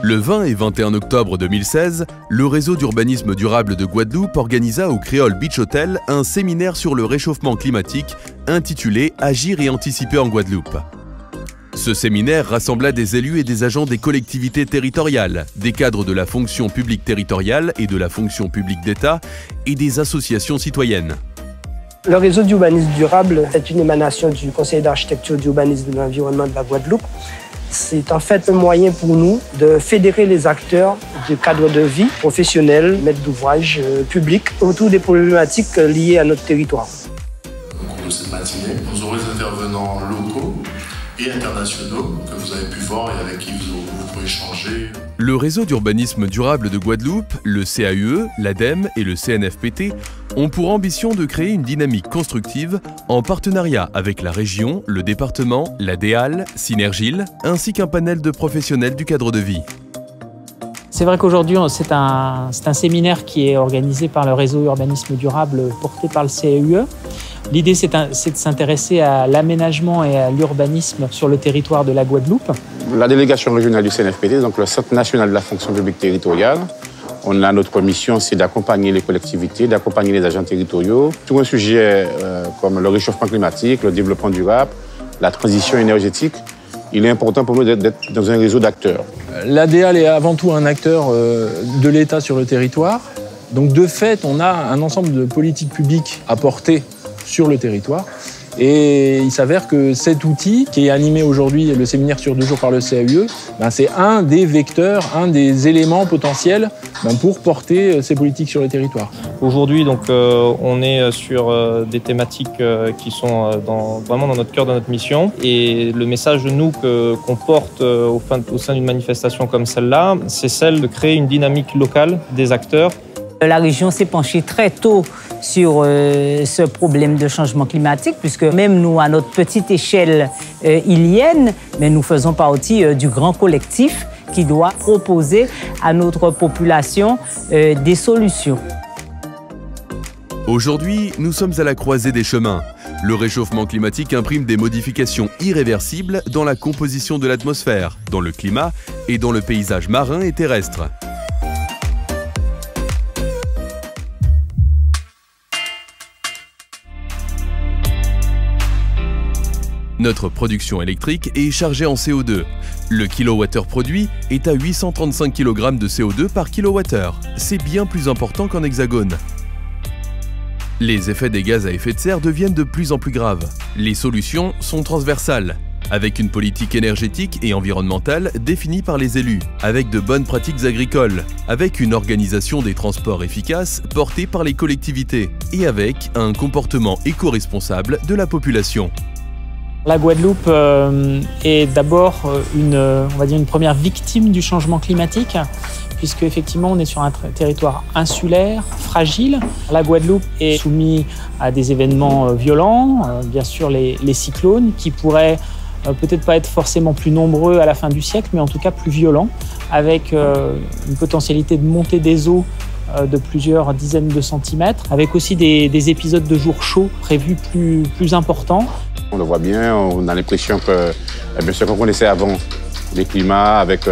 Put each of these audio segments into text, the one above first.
Le 20 et 21 octobre 2016, le réseau d'urbanisme durable de Guadeloupe organisa au Créole Beach Hotel un séminaire sur le réchauffement climatique intitulé « Agir et anticiper en Guadeloupe ». Ce séminaire rassembla des élus et des agents des collectivités territoriales, des cadres de la fonction publique territoriale et de la fonction publique d'État et des associations citoyennes. Le réseau d'urbanisme durable est une émanation du Conseil d'architecture, d'urbanisme et de l'environnement de la Guadeloupe. C'est en fait un moyen pour nous de fédérer les acteurs du cadre de vie professionnels, maîtres d'ouvrage, publics, autour des problématiques liées à notre territoire. Au cours de cette matinée, vous aurez des intervenants locaux et internationaux que vous avez pu voir et avec qui vous pourrez échanger. Le réseau d'urbanisme durable de Guadeloupe, le CAUE, l'ADEME et le CNFPT ont pour ambition de créer une dynamique constructive en partenariat avec la région, le département, la DEAL, Synergile, ainsi qu'un panel de professionnels du cadre de vie. C'est vrai qu'aujourd'hui, c'est un séminaire qui est organisé par le réseau urbanisme durable porté par le CAUE. L'idée, c'est de s'intéresser à l'aménagement et à l'urbanisme sur le territoire de la Guadeloupe. La délégation régionale du CNFPT, donc le Centre national de la fonction publique territoriale, notre mission, c'est d'accompagner les collectivités, d'accompagner les agents territoriaux. Tout un sujet comme le réchauffement climatique, le développement durable, la transition énergétique, il est important pour nous d'être dans un réseau d'acteurs. L'ADEAL est avant tout un acteur de l'État sur le territoire. Donc de fait, on a un ensemble de politiques publiques à porter sur le territoire. Et il s'avère que cet outil, qui est animé aujourd'hui, le séminaire sur 2 jours par le CAUE, c'est un des vecteurs, un des éléments potentiels pour porter ces politiques sur le territoire. Aujourd'hui, donc, on est sur des thématiques qui sont vraiment dans notre cœur de notre mission. Et le message de nous qu'on porte au sein d'une manifestation comme celle-là, c'est celle de créer une dynamique locale des acteurs. La région s'est penchée très tôt sur ce problème de changement climatique, puisque même nous, à notre petite échelle ilienne, mais nous faisons partie du grand collectif qui doit proposer à notre population des solutions. Aujourd'hui, nous sommes à la croisée des chemins. Le réchauffement climatique imprime des modifications irréversibles dans la composition de l'atmosphère, dans le climat et dans le paysage marin et terrestre. Notre production électrique est chargée en CO2. Le kilowattheure produit est à 835 kg de CO2 par kilowattheure. C'est bien plus important qu'en hexagone. Les effets des gaz à effet de serre deviennent de plus en plus graves. Les solutions sont transversales, avec une politique énergétique et environnementale définie par les élus, avec de bonnes pratiques agricoles, avec une organisation des transports efficace portée par les collectivités et avec un comportement éco-responsable de la population. La Guadeloupe est d'abord une première victime du changement climatique, puisque effectivement on est sur un territoire insulaire, fragile. La Guadeloupe est soumise à des événements violents, bien sûr les cyclones, qui pourraient peut-être pas être forcément plus nombreux à la fin du siècle, mais en tout cas plus violents, avec une potentialité de montée des eaux de plusieurs dizaines de centimètres, avec aussi des épisodes de jours chauds prévus plus importants. On le voit bien, on a l'impression que, bien sûr, qu'on connaissait avant les climats avec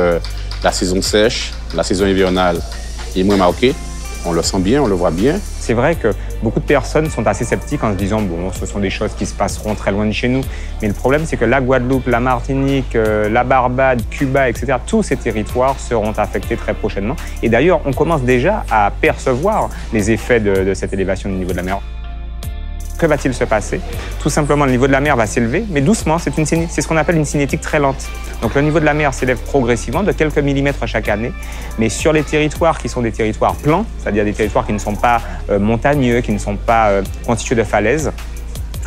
la saison sèche, la saison hivernale est moins marquée. On le sent bien, on le voit bien. C'est vrai que beaucoup de personnes sont assez sceptiques en se disant bon, ce sont des choses qui se passeront très loin de chez nous. Mais le problème, c'est que la Guadeloupe, la Martinique, la Barbade, Cuba, etc., tous ces territoires seront affectés très prochainement. Et d'ailleurs, on commence déjà à percevoir les effets de cette élévation du niveau de la mer. Que va-t-il se passer? Tout simplement, le niveau de la mer va s'élever, mais doucement, c'est ce qu'on appelle une cinétique très lente. Donc le niveau de la mer s'élève progressivement de quelques millimètres chaque année, mais sur les territoires qui sont des territoires plans, c'est-à-dire des territoires qui ne sont pas montagneux, qui ne sont pas constitués de falaises,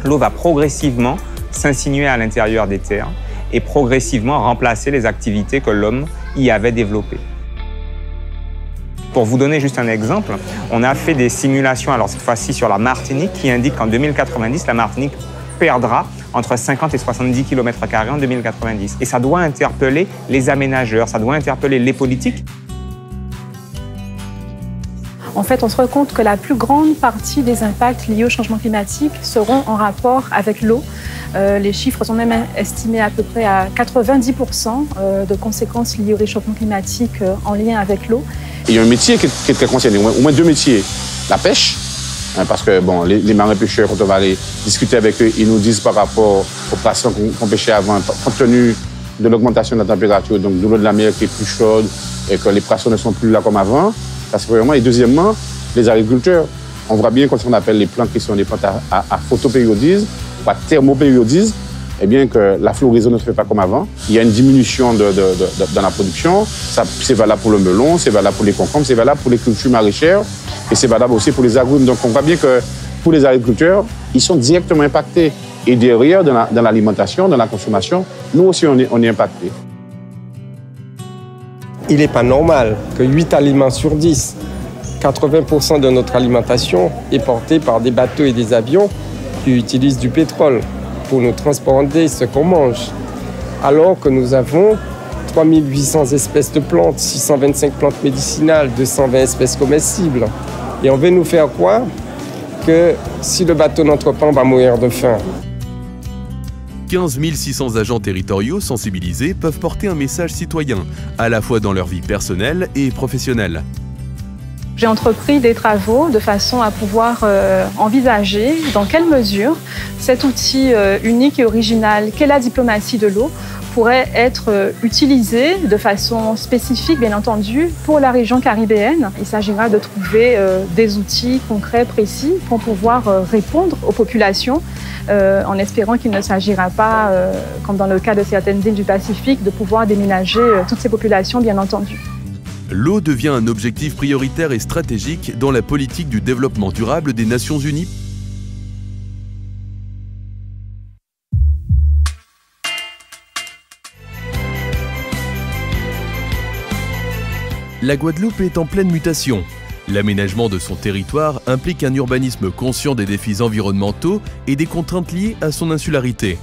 l'eau va progressivement s'insinuer à l'intérieur des terres et progressivement remplacer les activités que l'homme y avait développées. Pour vous donner juste un exemple, on a fait des simulations, alors cette fois-ci sur la Martinique, qui indiquent qu'en 2090, la Martinique perdra entre 50 et 70 km² en 2090. Et ça doit interpeller les aménageurs, ça doit interpeller les politiques. En fait, on se rend compte que la plus grande partie des impacts liés au changement climatique seront en rapport avec l'eau. Les chiffres sont même estimés à peu près à 90% de conséquences liées au réchauffement climatique en lien avec l'eau. Il y a un métier qui est très concerné, au moins deux métiers. La pêche, parce que bon, les marins pêcheurs, quand on va aller discuter avec eux, ils nous disent par rapport aux poissons qu'on pêchait avant, compte tenu de l'augmentation de la température, donc de l'eau de la mer qui est plus chaude et que les poissons ne sont plus là comme avant. Ça, c'est premièrement. Et deuxièmement, les agriculteurs. On voit bien quand on appelle les plantes qui sont des plantes à photopériodise ou à thermopériodise, eh bien que la floraison ne se fait pas comme avant. Il y a une diminution dans la production. C'est valable pour le melon, c'est valable pour les concombres, c'est valable pour les cultures maraîchères et c'est valable aussi pour les agrumes. Donc on voit bien que pour les agriculteurs, ils sont directement impactés. Et derrière, dans l'alimentation, dans la consommation, nous aussi on est impactés. Il n'est pas normal que 8 aliments sur 10, 80% de notre alimentation est portée par des bateaux et des avions qui utilisent du pétrole pour nous transporter ce qu'on mange. Alors que nous avons 3800 espèces de plantes, 625 plantes médicinales, 220 espèces comestibles. Et on veut nous faire croire que si le bateau n'entre pas, on va mourir de faim. 15 600 agents territoriaux sensibilisés peuvent porter un message citoyen, à la fois dans leur vie personnelle et professionnelle. J'ai entrepris des travaux de façon à pouvoir envisager dans quelle mesure cet outil unique et original qu'est la diplomatie de l'eau pourrait être utilisé de façon spécifique, bien entendu, pour la région caribéenne. Il s'agira de trouver des outils concrets, précis, pour pouvoir répondre aux populations, en espérant qu'il ne s'agira pas, comme dans le cas de certaines îles du Pacifique, de pouvoir déménager toutes ces populations, bien entendu. L'eau devient un objectif prioritaire et stratégique dans la politique du développement durable des Nations Unies. La Guadeloupe est en pleine mutation. L'aménagement de son territoire implique un urbanisme conscient des défis environnementaux et des contraintes liées à son insularité.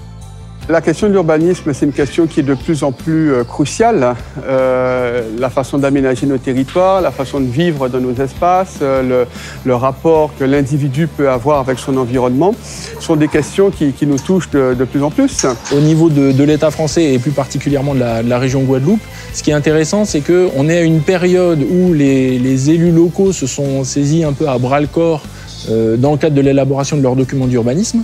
La question de l'urbanisme, c'est une question qui est de plus en plus cruciale. La façon d'aménager nos territoires, la façon de vivre dans nos espaces, le rapport que l'individu peut avoir avec son environnement sont des questions qui nous touchent de plus en plus. Au niveau de l'État français et plus particulièrement de la région Guadeloupe, ce qui est intéressant, c'est qu'on est à une période où les élus locaux se sont saisis un peu à bras-le-corps dans le cadre de l'élaboration de leurs documents d'urbanisme,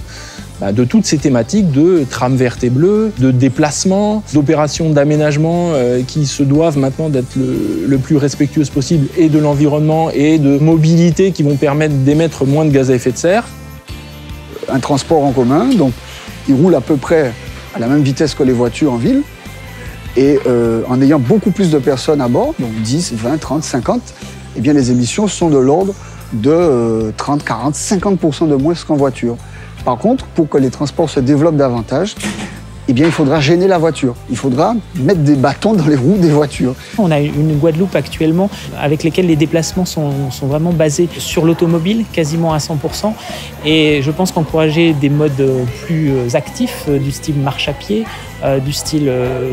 de toutes ces thématiques de trame verte et bleue, de déplacement, d'opérations d'aménagement qui se doivent maintenant d'être le plus respectueuses possible et de l'environnement et de mobilité qui vont permettre d'émettre moins de gaz à effet de serre. Un transport en commun, donc il roule à peu près à la même vitesse que les voitures en ville et en ayant beaucoup plus de personnes à bord, donc 10, 20, 30, 50, eh bien les émissions sont de l'ordre de 30, 40, 50% de moins qu'en voiture. Par contre, pour que les transports se développent davantage, eh bien, il faudra gêner la voiture. Il faudra mettre des bâtons dans les roues des voitures. On a une Guadeloupe actuellement avec lesquelles les déplacements sont vraiment basés sur l'automobile, quasiment à 100%. Et je pense qu'encourager des modes plus actifs, du style marche à pied, du style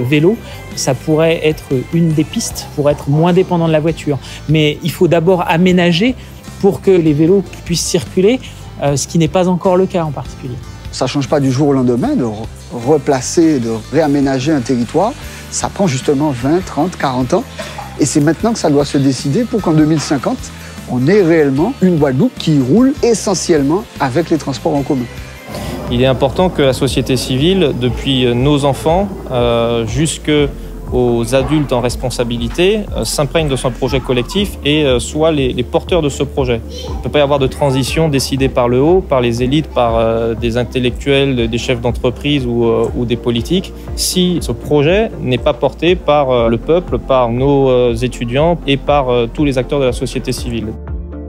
vélo, ça pourrait être une des pistes pour être moins dépendant de la voiture. Mais il faut d'abord aménager pour que les vélos puissent circuler, ce qui n'est pas encore le cas en particulier. Ça ne change pas du jour au lendemain de replacer, de réaménager un territoire. Ça prend justement 20, 30, 40 ans. Et c'est maintenant que ça doit se décider pour qu'en 2050, on ait réellement une Guadeloupe qui roule essentiellement avec les transports en commun. Il est important que la société civile, depuis nos enfants jusqu'aux adultes en responsabilité, s'imprègne de son projet collectif et soient les porteurs de ce projet. Il ne peut pas y avoir de transition décidée par le haut, par les élites, par des intellectuels, des chefs d'entreprise ou des politiques, si ce projet n'est pas porté par le peuple, par nos étudiants et par tous les acteurs de la société civile.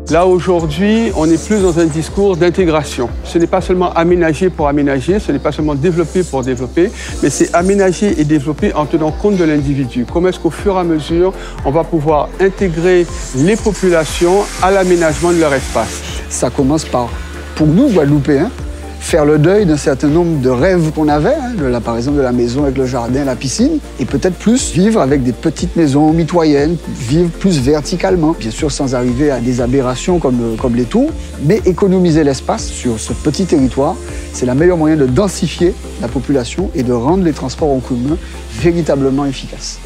Là, aujourd'hui, on est plus dans un discours d'intégration. Ce n'est pas seulement aménager pour aménager, ce n'est pas seulement développer pour développer, mais c'est aménager et développer en tenant compte de l'individu. Comment est-ce qu'au fur et à mesure, on va pouvoir intégrer les populations à l'aménagement de leur espace? Ça commence par, pour nous, Guadeloupéens, faire le deuil d'un certain nombre de rêves qu'on avait, par exemple de la maison avec le jardin, la piscine, et peut-être plus vivre avec des petites maisons mitoyennes, vivre plus verticalement, bien sûr sans arriver à des aberrations comme les tours, mais économiser l'espace sur ce petit territoire, c'est le meilleur moyen de densifier la population et de rendre les transports en commun véritablement efficaces.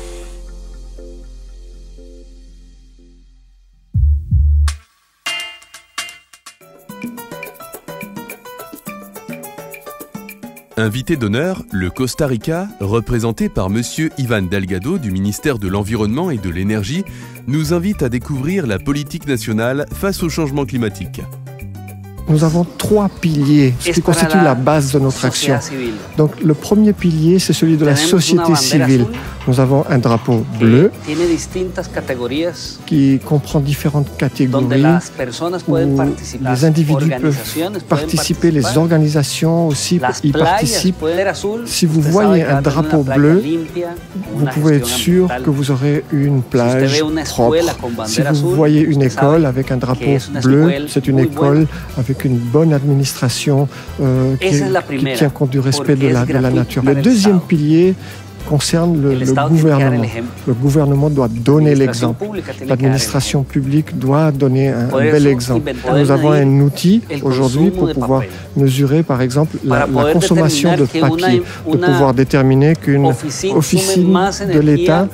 Invité d'honneur, le Costa Rica, représenté par M. Ivan Delgado du ministère de l'Environnement et de l'Énergie, nous invite à découvrir la politique nationale face au changement climatique. Nous avons 3 piliers, ce qui constitue la base de notre action. Donc le premier pilier, c'est celui de la société civile. Nous avons un drapeau bleu qui comprend différentes catégories où les individus peuvent participer, les organisations aussi y participent. Si vous voyez un drapeau bleu, vous pouvez être sûr que vous aurez une plage propre. Si vous voyez une école avec un drapeau bleu, c'est une école avec une bonne administration qui tient compte du respect de la nature. Le deuxième pilier concerne le gouvernement. Le gouvernement doit donner l'exemple. L'administration publique doit donner un bel exemple. Nous avons un outil aujourd'hui pour pouvoir mesurer, par exemple, la consommation de papier, de pouvoir déterminer qu'une officine de l'État,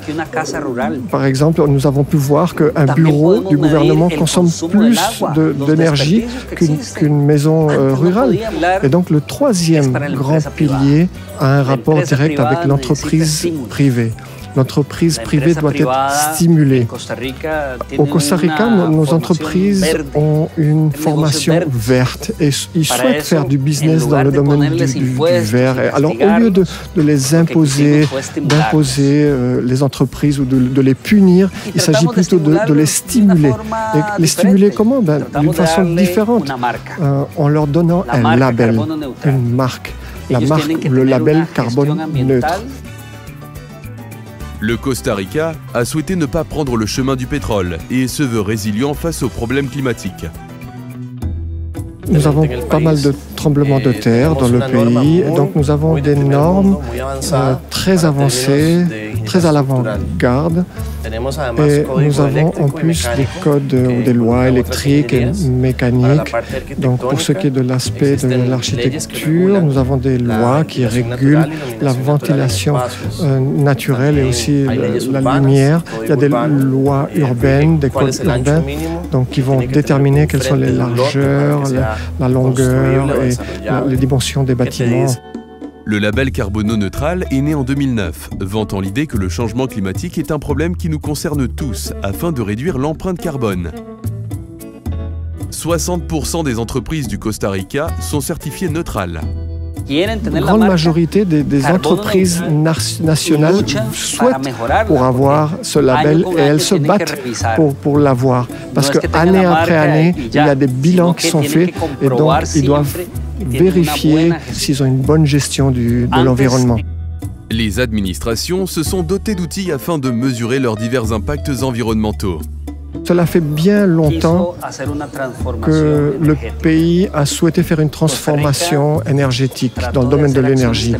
par exemple, nous avons pu voir qu'un bureau du gouvernement consomme plus d'énergie qu'une maison rurale. Et donc, le troisième grand pilier a un rapport direct avec l'entreprise privée. L'entreprise privée doit être stimulée. Au Costa Rica, nos entreprises ont une formation verte et ils souhaitent faire du business dans le domaine du vert. Alors, au lieu de les imposer, d'imposer les entreprises ou de les punir, il s'agit plutôt de les stimuler. Et les stimuler comment? D'une façon différente, en leur donnant un label, une marque. La marque, le label carbone neutre. Le Costa Rica a souhaité ne pas prendre le chemin du pétrole et se veut résilient face aux problèmes climatiques. Nous avons pas mal de tremblements de terre dans le pays, donc nous avons des normes très avancées, très à l'avant-garde. Et nous avons en plus des codes ou des lois électriques et mécaniques. Donc pour ce qui est de l'aspect de l'architecture, nous avons des lois qui régulent la ventilation naturelle et aussi la lumière. Il y a des lois urbaines, des codes urbains, donc qui vont déterminer quelles sont les largeurs, la longueur et les dimensions des bâtiments. Le label carbono-neutral est né en 2009, vantant l'idée que le changement climatique est un problème qui nous concerne tous, afin de réduire l'empreinte carbone. 60% des entreprises du Costa Rica sont certifiées neutrales. Une grande majorité des entreprises nationales souhaitent pour avoir ce label et elles se battent pour l'avoir. Parce que année après année, il y a des bilans qui sont faits et donc ils doivent vérifier s'ils ont une bonne gestion de l'environnement. Les administrations se sont dotées d'outils afin de mesurer leurs divers impacts environnementaux. Cela fait bien longtemps que le pays a souhaité faire une transformation énergétique dans le domaine de l'énergie.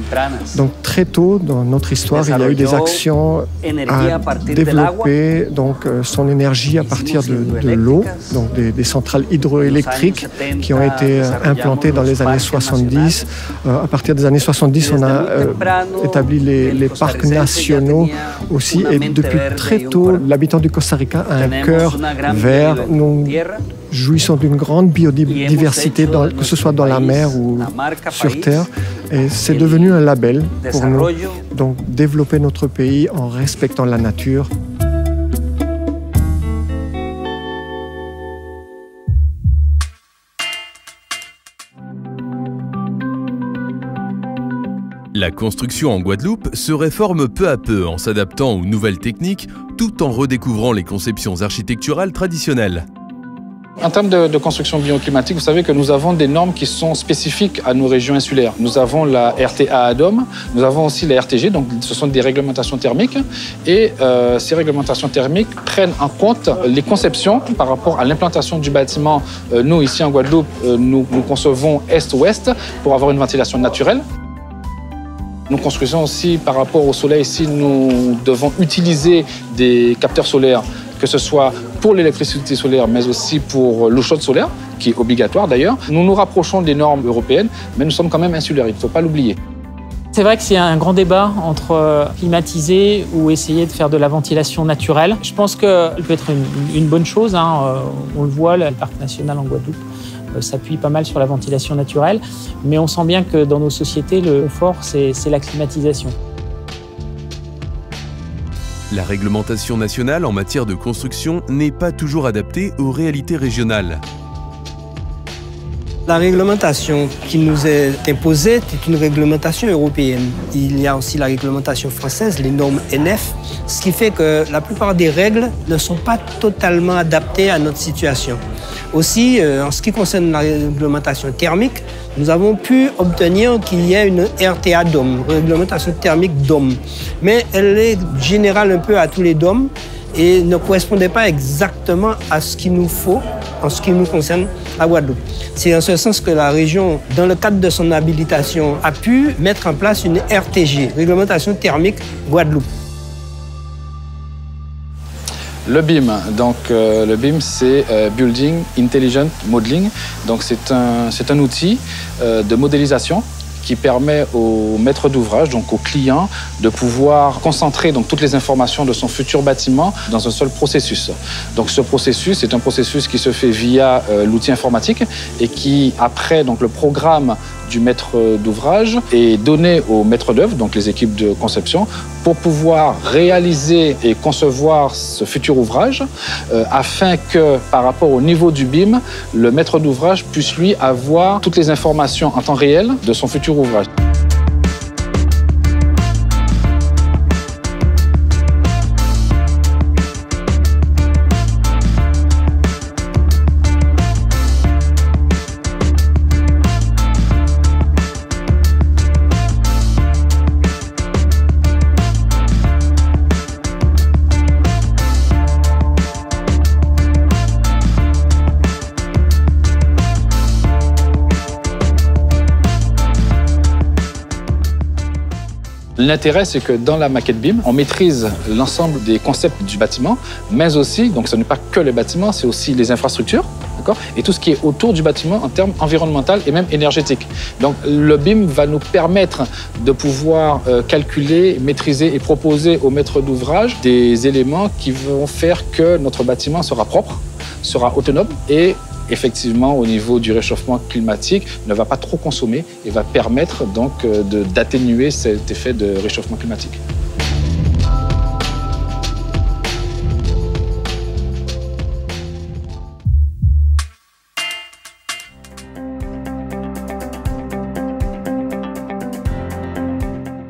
Donc très tôt dans notre histoire, il y a eu des actions à développer son énergie à partir de l'eau, donc des centrales hydroélectriques qui ont été implantées dans les années 70. À partir des années 70, on a établi les parcs nationaux aussi. Et depuis très tôt, l'habitant du Costa Rica a un cœur vert. Nous jouissons d'une grande biodiversité, que ce soit dans la mer ou sur terre. Et c'est devenu un label pour nous. Donc développer notre pays en respectant la nature. La construction en Guadeloupe se réforme peu à peu en s'adaptant aux nouvelles techniques tout en redécouvrant les conceptions architecturales traditionnelles. En termes de construction bioclimatique, vous savez que nous avons des normes qui sont spécifiques à nos régions insulaires. Nous avons la RTA ADOM, nous avons aussi la RTG, donc ce sont des réglementations thermiques. Et ces réglementations thermiques prennent en compte les conceptions par rapport à l'implantation du bâtiment. Nous, ici en Guadeloupe, nous concevons est-ouest pour avoir une ventilation naturelle. Nous construisons aussi par rapport au soleil, si nous devons utiliser des capteurs solaires, que ce soit pour l'électricité solaire, mais aussi pour l'eau chaude solaire, qui est obligatoire d'ailleurs. Nous nous rapprochons des normes européennes, mais nous sommes quand même insulaires, il ne faut pas l'oublier. C'est vrai que c'est un grand débat entre climatiser ou essayer de faire de la ventilation naturelle. Je pense qu'elle peut être une bonne chose. On le voit, le parc national en Guadeloupe s'appuie pas mal sur la ventilation naturelle, mais on sent bien que dans nos sociétés, le confort, c'est la climatisation. La réglementation nationale en matière de construction n'est pas toujours adaptée aux réalités régionales. La réglementation qui nous est imposée est une réglementation européenne. Il y a aussi la réglementation française, les normes NF, ce qui fait que la plupart des règles ne sont pas totalement adaptées à notre situation. Aussi, en ce qui concerne la réglementation thermique, nous avons pu obtenir qu'il y ait une RTA DOM, réglementation thermique DOM. Mais elle est générale un peu à tous les DOM et ne correspondait pas exactement à ce qu'il nous faut en ce qui nous concerne à Guadeloupe. C'est en ce sens que la région, dans le cadre de son habilitation, a pu mettre en place une RTG, réglementation thermique Guadeloupe. Le BIM, donc le BIM c'est Building Intelligent Modeling, donc c'est un outil de modélisation qui permet au maître d'ouvrage, donc au client, de pouvoir concentrer donc toutes les informations de son futur bâtiment dans un seul processus. Donc ce processus est un processus qui se fait via l'outil informatique et qui, après donc le programme du maître d'ouvrage, est donné au maître d'œuvre, donc les équipes de conception, pour pouvoir réaliser et concevoir ce futur ouvrage afin que, par rapport au niveau du BIM, le maître d'ouvrage puisse lui avoir toutes les informations en temps réel de son futur ouvrage. L'intérêt, c'est que dans la maquette BIM, on maîtrise l'ensemble des concepts du bâtiment, mais aussi, donc ce n'est pas que les bâtiments, c'est aussi les infrastructures, d'accord, et tout ce qui est autour du bâtiment en termes environnementaux et même énergétiques. Donc le BIM va nous permettre de pouvoir calculer, maîtriser et proposer au maître d'ouvrage des éléments qui vont faire que notre bâtiment sera propre, sera autonome et effectivement, au niveau du réchauffement climatique, ne va pas trop consommer et va permettre donc d'atténuer cet effet de réchauffement climatique.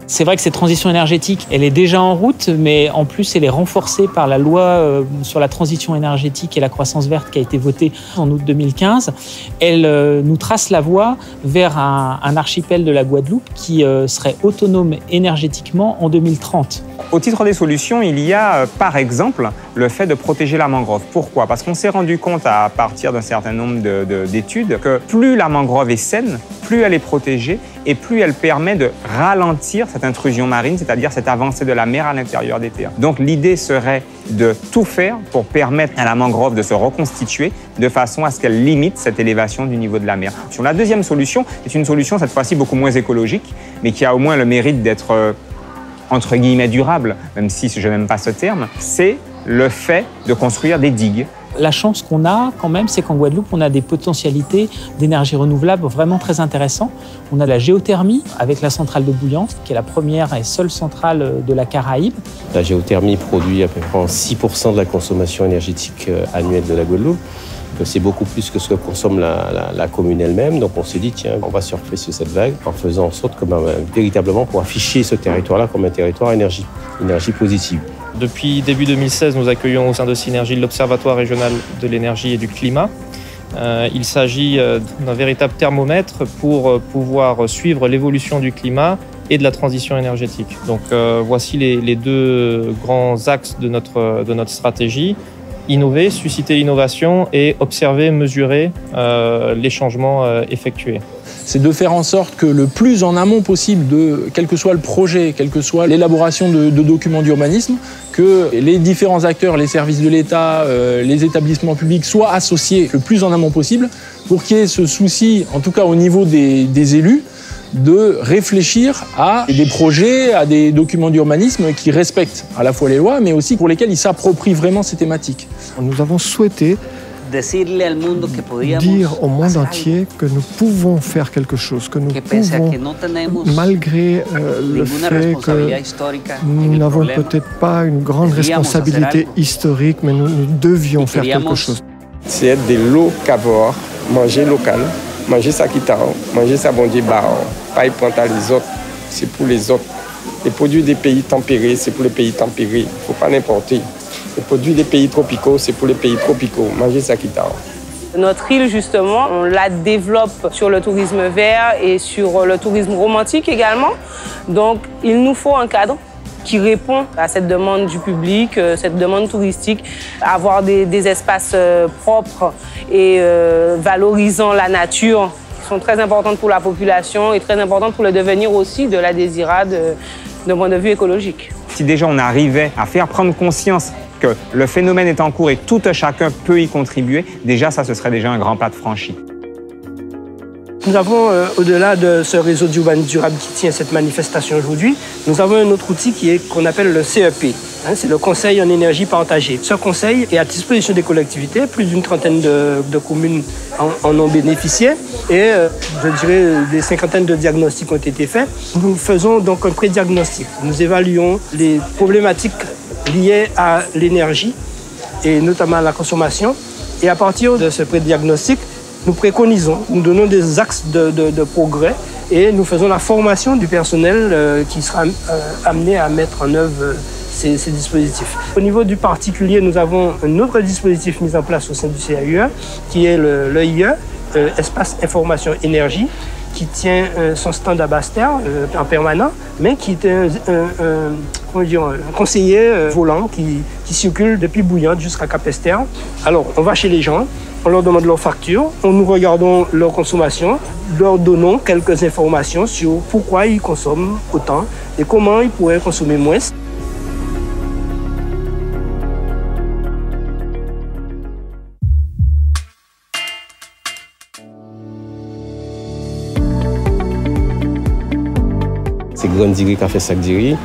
C'est vrai que cette transition énergétique, elle est déjà en route, mais en plus, elle est renforcée par la loi sur la transition énergétique et la croissance verte qui a été votée en août 2015. Elle nous trace la voie vers un archipel de la Guadeloupe qui serait autonome énergétiquement en 2030. Au titre des solutions, il y a par exemple le fait de protéger la mangrove. Pourquoi? Parce qu'on s'est rendu compte à partir d'un certain nombre d'études que plus la mangrove est saine, plus elle est protégée et plus elle permet de ralentir cette intrusion marine, c'est-à-dire cette avancée de la mer à l'intérieur des terres. Donc l'idée serait de tout faire pour permettre à la mangrove de se reconstituer de façon à ce qu'elle limite cette élévation du niveau de la mer. Sur la deuxième solution, c'est une solution cette fois-ci beaucoup moins écologique, mais qui a au moins le mérite d'être entre guillemets durable, même si je n'aime pas ce terme, c'est le fait de construire des digues. La chance qu'on a quand même, c'est qu'en Guadeloupe, on a des potentialités d'énergie renouvelable vraiment très intéressantes. On a la géothermie avec la centrale de Bouillante, qui est la première et seule centrale de la Caraïbe. La géothermie produit à peu près 6% de la consommation énergétique annuelle de la Guadeloupe. C'est beaucoup plus que ce que consomme la commune elle-même. Donc on s'est dit, tiens, on va surfer sur cette vague en faisant en sorte que véritablement pour afficher ce territoire-là comme un territoire énergie positive. Depuis début 2016, nous accueillons au sein de Synergie l'Observatoire régional de l'énergie et du climat. Il s'agit d'un véritable thermomètre pour pouvoir suivre l'évolution du climat et de la transition énergétique. Donc voici les deux grands axes de notre stratégie. Innover, susciter l'innovation et observer, mesurer les changements effectués. C'est de faire en sorte que le plus en amont possible, quel que soit le projet, quelle que soit l'élaboration de documents d'urbanisme, que les différents acteurs, les services de l'État, les établissements publics soient associés le plus en amont possible pour qu'il y ait ce souci, en tout cas au niveau des élus, de réfléchir à des projets, à des documents d'urbanisme qui respectent à la fois les lois, mais aussi pour lesquels ils s'approprient vraiment ces thématiques. Nous avons souhaité dire au monde entier que nous pouvons faire quelque chose, que nous pouvons, malgré le fait que nous n'avons peut-être pas une grande responsabilité historique, mais nous devions faire quelque chose. C'est être des locavores, manger local, manger ça qui t'a, manger ça bon Dieu, pas y prendre les autres, c'est pour les autres. Les produits des pays tempérés, c'est pour les pays tempérés, il ne faut pas n'importer. Les produits des pays tropicaux, c'est pour les pays tropicaux. Manger ça qui t'a. Notre île, justement, on la développe sur le tourisme vert et sur le tourisme romantique également. Donc, il nous faut un cadre qui répond à cette demande du public, cette demande touristique, avoir des espaces propres et valorisant la nature, qui sont très importantes pour la population et très importantes pour le devenir aussi de la désirade d'un point de vue écologique. Si déjà on arrivait à faire prendre conscience que le phénomène est en cours et tout chacun peut y contribuer, déjà ça, ce serait déjà un grand pas de franchi. Nous avons, au-delà de ce réseau d'urbanisme durable qui tient cette manifestation aujourd'hui, nous avons un autre outil qu'on appelle le CEP. C'est le Conseil en énergie partagée. Ce conseil est à disposition des collectivités, plus d'une trentaine de communes en ont bénéficié et je dirais des cinquantaines de diagnostics ont été faits. Nous faisons donc un pré-diagnostic. Nous évaluons les problématiques liées à l'énergie et notamment à la consommation. Et à partir de ce pré-diagnostic, nous préconisons, nous donnons des axes de progrès et nous faisons la formation du personnel qui sera amené à mettre en œuvre ces dispositifs. Au niveau du particulier, nous avons un autre dispositif mis en place au sein du CAUE qui est l'EIE, Espace Information Énergie, qui tient son stand à Basse-Terre en permanent, mais qui est un conseiller volant qui circule depuis Bouillante jusqu'à Capesterre. Alors, on va chez les gens, on leur demande leur facture, nous regardons leur consommation, leur donnons quelques informations sur pourquoi ils consomment autant et comment ils pourraient consommer moins. C'est Grandiri qui a fait Sacdiri.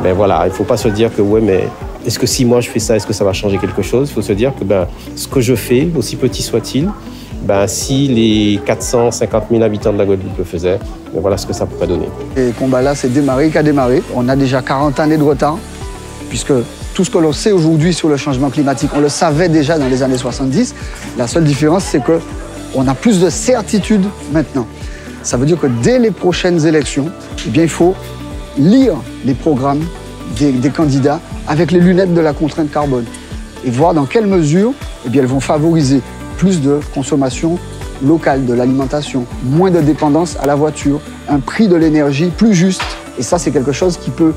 Ben voilà, il ne faut pas se dire que ouais, mais est-ce que si moi je fais ça, est-ce que ça va changer quelque chose? Il faut se dire que ce que je fais, aussi petit soit-il, si les 450 000 habitants de la Guadeloupe le faisaient, voilà ce que ça pourrait donner. Et le combat là, c'est démarré qu'a démarré. On a déjà 40 années de retard, puisque tout ce que l'on sait aujourd'hui sur le changement climatique, on le savait déjà dans les années 70. La seule différence, c'est qu'on a plus de certitude maintenant. Ça veut dire que dès les prochaines élections, il faut lire les programmes des candidats avec les lunettes de la contrainte carbone et voir dans quelle mesure elles vont favoriser plus de consommation locale de l'alimentation, moins de dépendance à la voiture, un prix de l'énergie plus juste. Et ça, c'est quelque chose qui peut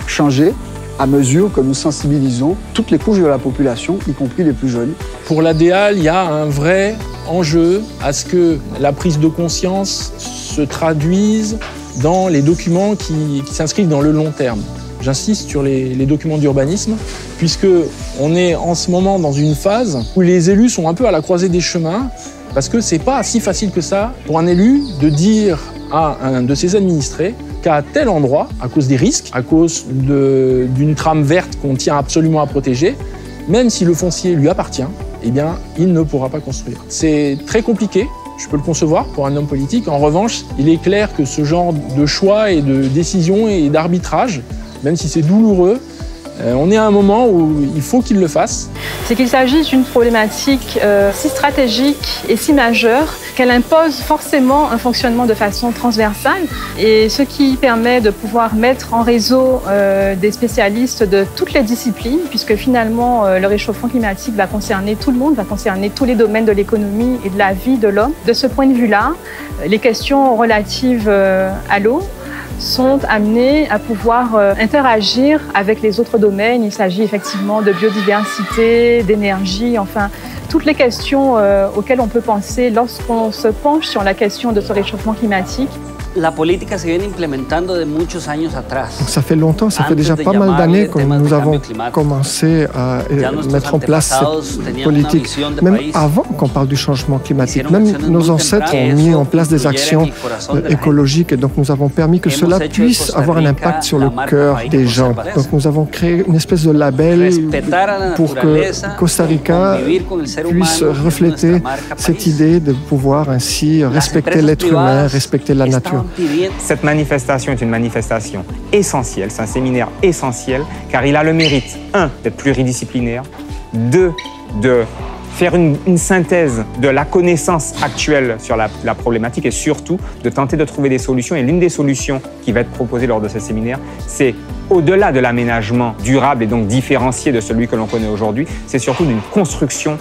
changer à mesure que nous sensibilisons toutes les couches de la population, y compris les plus jeunes. Pour l'ADEAL, il y a un vrai enjeu à ce que la prise de conscience se traduise dans les documents qui s'inscrivent dans le long terme. J'insiste sur les documents d'urbanisme, puisqu'on est en ce moment dans une phase où les élus sont un peu à la croisée des chemins, parce que c'est pas si facile que ça pour un élu de dire à un de ses administrés qu'à tel endroit, à cause des risques, à cause d'une trame verte qu'on tient absolument à protéger, même si le foncier lui appartient, il ne pourra pas construire. C'est très compliqué. Je peux le concevoir pour un homme politique. En revanche, il est clair que ce genre de choix et de décision et d'arbitrage, même si c'est douloureux, On est à un moment où il faut qu'ils le fassent. C'est qu'il s'agit d'une problématique si stratégique et si majeure qu'elle impose forcément un fonctionnement de façon transversale, et ce qui permet de pouvoir mettre en réseau des spécialistes de toutes les disciplines, puisque finalement le réchauffement climatique va concerner tout le monde, va concerner tous les domaines de l'économie et de la vie de l'homme. De ce point de vue-là, les questions relatives à l'eau sont amenés à pouvoir interagir avec les autres domaines. Il s'agit effectivement de biodiversité, d'énergie, enfin, toutes les questions auxquelles on peut penser lorsqu'on se penche sur la question de ce réchauffement climatique. La política se viene implementando de muchos años atrás. Donc ça fait longtemps, ça fait déjà pas mal d'années que nous avons commencé à mettre en place cette politique. Même avant qu'on parle du changement climatique, même nos ancêtres ont mis en place des actions écologiques, et donc nous avons permis que cela puisse avoir un impact sur le cœur des gens. Donc nous avons créé une espèce de label pour que Costa Rica puisse refléter cette idée de pouvoir ainsi respecter l'être humain, respecter la nature. Cette manifestation est une manifestation essentielle, c'est un séminaire essentiel, car il a le mérite, 1, d'être pluridisciplinaire, 2, de faire une synthèse de la connaissance actuelle sur la problématique, et surtout de tenter de trouver des solutions. Et l'une des solutions qui va être proposée lors de ce séminaire, c'est au-delà de l'aménagement durable et donc différencié de celui que l'on connaît aujourd'hui, c'est surtout d'une construction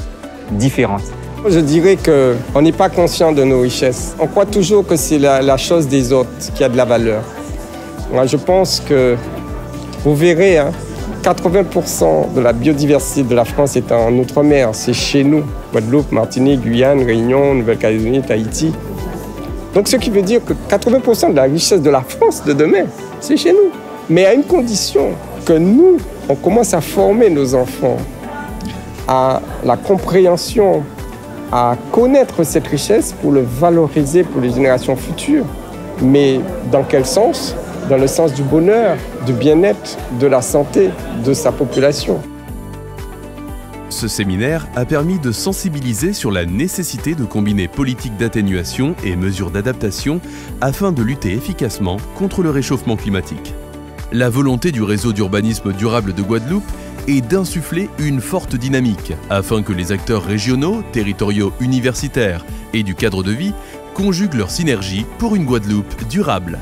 différente. Je dirais qu'on n'est pas conscient de nos richesses. On croit toujours que c'est la chose des autres qui a de la valeur. Moi, je pense que vous verrez, 80% de la biodiversité de la France est en Outre-mer. C'est chez nous. Guadeloupe, Martinique, Guyane, Réunion, Nouvelle-Calédonie, Tahiti. Donc ce qui veut dire que 80% de la richesse de la France de demain, c'est chez nous. Mais à une condition, que nous, on commence à former nos enfants à la compréhension, à connaître cette richesse pour le valoriser pour les générations futures. Mais dans quel sens? Dans le sens du bonheur, du bien-être, de la santé de sa population. Ce séminaire a permis de sensibiliser sur la nécessité de combiner politique d'atténuation et mesures d'adaptation afin de lutter efficacement contre le réchauffement climatique. La volonté du réseau d'urbanisme durable de Guadeloupe est d'insuffler une forte dynamique afin que les acteurs régionaux, territoriaux, universitaires et du cadre de vie conjuguent leur synergie pour une Guadeloupe durable.